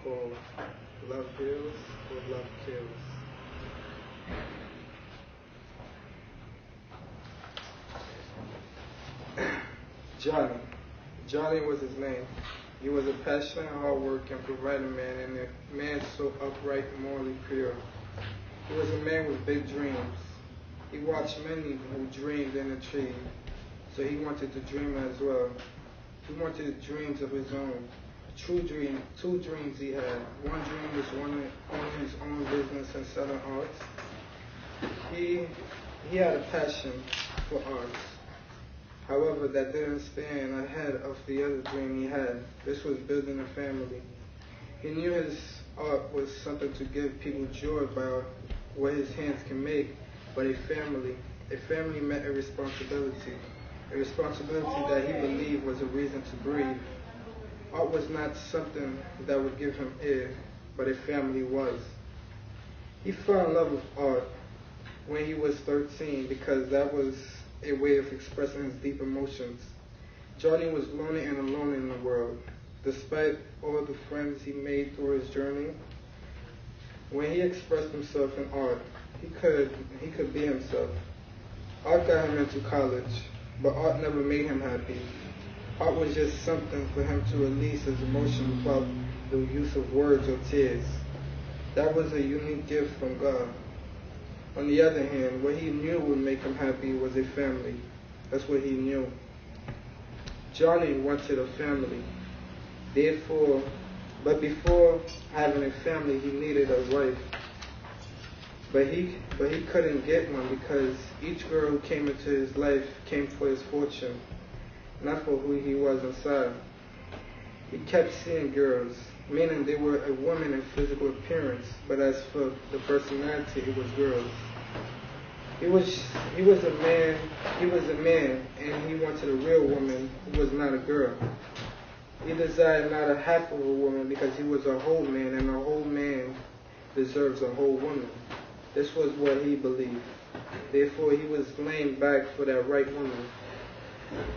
called Love Heals or Love Kills. Johnny. Johnny was his name. He was a passionate, hard-working, providing man, and a man so upright and morally pure. He was a man with big dreams. He watched many who dreamed and achieved, so he wanted to dream as well. He wanted dreams of his own. True dream, two dreams he had. One dream was owning his own business and selling arts. He had a passion for arts. However, that didn't stand ahead of the other dream he had. This was building a family. He knew his art was something to give people joy by what his hands can make, but a family meant a responsibility that he believed was a reason to breathe. Art was not something that would give him air, but a family was. He fell in love with art when he was 13 because that was a way of expressing his deep emotions. Johnny was lonely and alone in the world. Despite all the friends he made through his journey, when he expressed himself in art, he could be himself. Art got him into college, but art never made him happy. Art was just something for him to release his emotions without the use of words or tears. That was a unique gift from God. On the other hand, what he knew would make him happy was a family. That's what he knew. Johnny wanted a family. But before having a family, he needed a wife. But he couldn't get one because each girl who came into his life came for his fortune, not for who he was inside. He kept seeing girls, meaning they were a woman in physical appearance, but as for the personality, it was girls. He was a man, and he wanted a real woman who was not a girl. He desired not a half of a woman because he was a whole man, and a whole man deserves a whole woman. This was what he believed. Therefore, he was laying back for that right woman.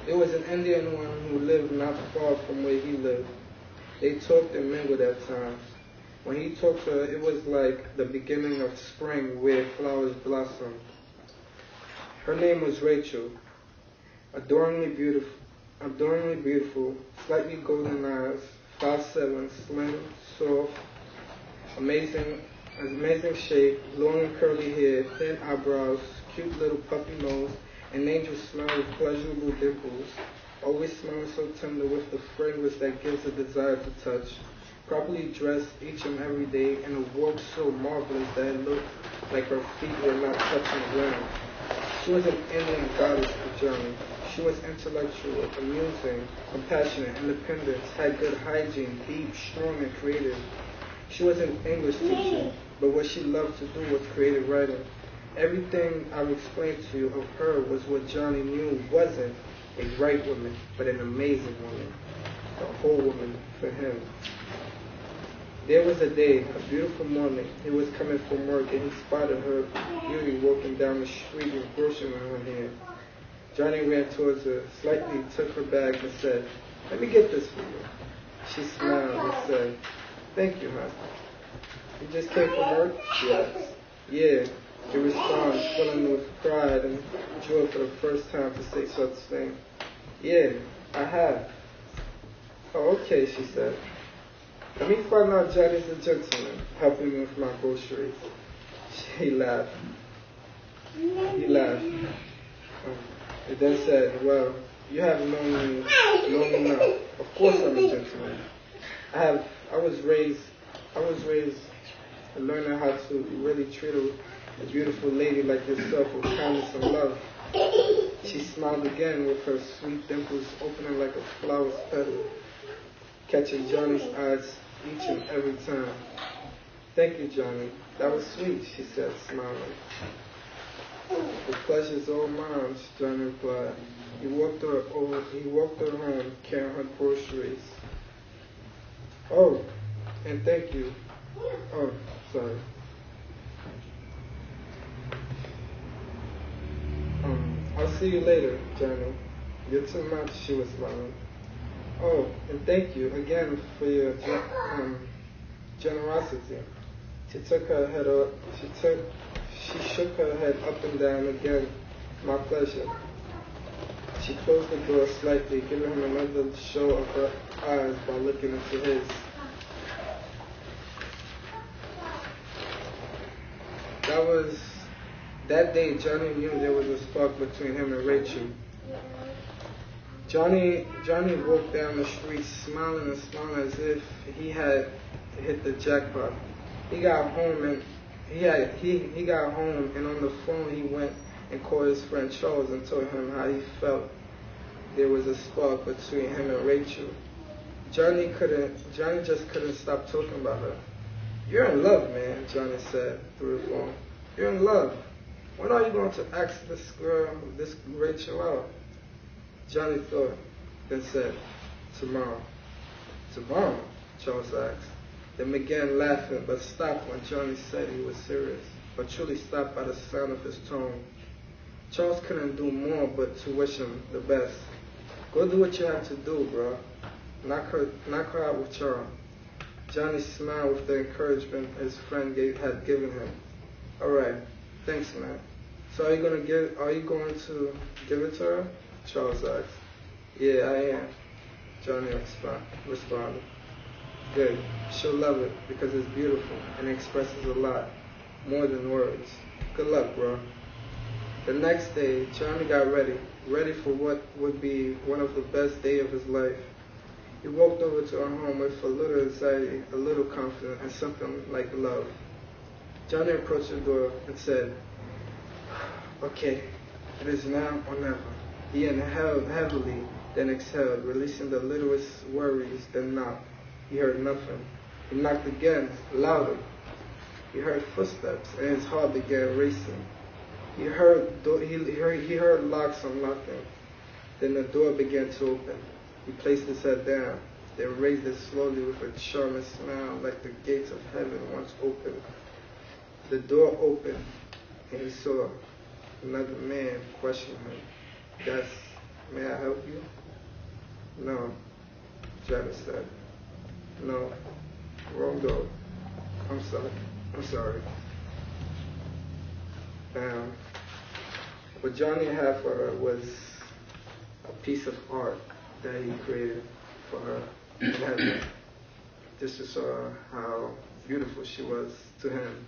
There was an Indian woman who lived not far from where he lived. They talked and mingled at times. When he talked to her, it was like the beginning of spring where flowers blossom. Her name was Rachel. Adorably beautiful, slightly golden eyes, 5'7", slim, soft, amazing shape, long curly hair, thin eyebrows, cute little puppy nose, an angel smile with pleasurable dimples, always smelling so tender with the fragrance that gives a desire to touch, properly dressed each and every day, and a walk so marvelous that it looked like her feet were not touching the ground. She was an Indian goddess for Johnny. She was intellectual, amusing, compassionate, independent, had good hygiene, deep, strong, and creative. She was an English teacher, but what she loved to do was creative writing. Everything I've explained to you of her was what Johnny knew wasn't a right woman, but an amazing woman, a whole woman for him. There was a day, a beautiful morning. He was coming from work and he spotted her beauty walking down the street with groceries in her hand. Johnny ran towards her, slightly took her bag and said, "Let me get this for you." She smiled and said, "Thank you, hon." "You just came from work?" she asked. "Yeah," he responded, filling with pride and joy for the first time to say such thing. "Yeah, I have." "Oh, okay," she said. "Let me find out Johnny's a gentleman, helping me with my groceries." He laughed. And then said, "Well, you have known me long enough. Of course I'm a gentleman. I was raised learning how to really treat a beautiful lady like yourself with kindness and love." She smiled again with her sweet dimples opening like a flower's petal, catching Johnny's eyes each and every time. "Thank you, Johnny. That was sweet," she said, smiling. "The pleasure's all mine," Johnny replied. He walked her home, carrying her groceries. "Oh, and thank you. Oh, sorry. I'll see you later, Johnny. You're too much," she was smiling. "Oh, and thank you again for your generosity. She took her head up. She shook her head up and down again. My pleasure. She closed the door slightly, giving him another show of her eyes by looking into his. That day Johnny knew there was a spark between him and Rachel. Johnny walked down the street smiling and smiling as if he had hit the jackpot. He got home and on the phone he went and called his friend Charles and told him how he felt there was a spark between him and Rachel. Johnny just couldn't stop talking about her. "You're in love, man," Johnny said through the phone. "You're in love. When are you going to ask this Rachel out?" Johnny thought, then said, "Tomorrow." "Tomorrow?" Charles asked. Then began laughing, but stopped when Johnny said he was serious, but truly stopped by the sound of his tone. Charles couldn't do more but to wish him the best. "Go do what you have to do, bro. Knock her out with Charles." Johnny smiled with the encouragement his friend had given him. "All right, thanks, man. So are you going to give it to her?" Charles asked. "Yeah, I am," Johnny responded. "Good. She'll love it because it's beautiful and expresses a lot, more than words. Good luck, bro." The next day, Johnny got ready for what would be one of the best days of his life. He walked over to her home with a little anxiety, a little confidence, and something like love. Johnny approached the door and said, "Okay, it is now or never." He inhaled heavily, then exhaled, releasing the littlest worries, then knocked. He heard nothing. He knocked again, louder. He heard footsteps, and his heart began racing. He heard locks unlocking. Then the door began to open. He placed his head down, then raised it slowly with a charming smile like the gates of heaven once opened. The door opened, and he saw another man question him. "Yes, may I help you?" "No," Johnny said. "No, wrong door. I'm sorry. What Johnny had for her was a piece of art that he created for her in heaven. Just to show her how beautiful she was to him.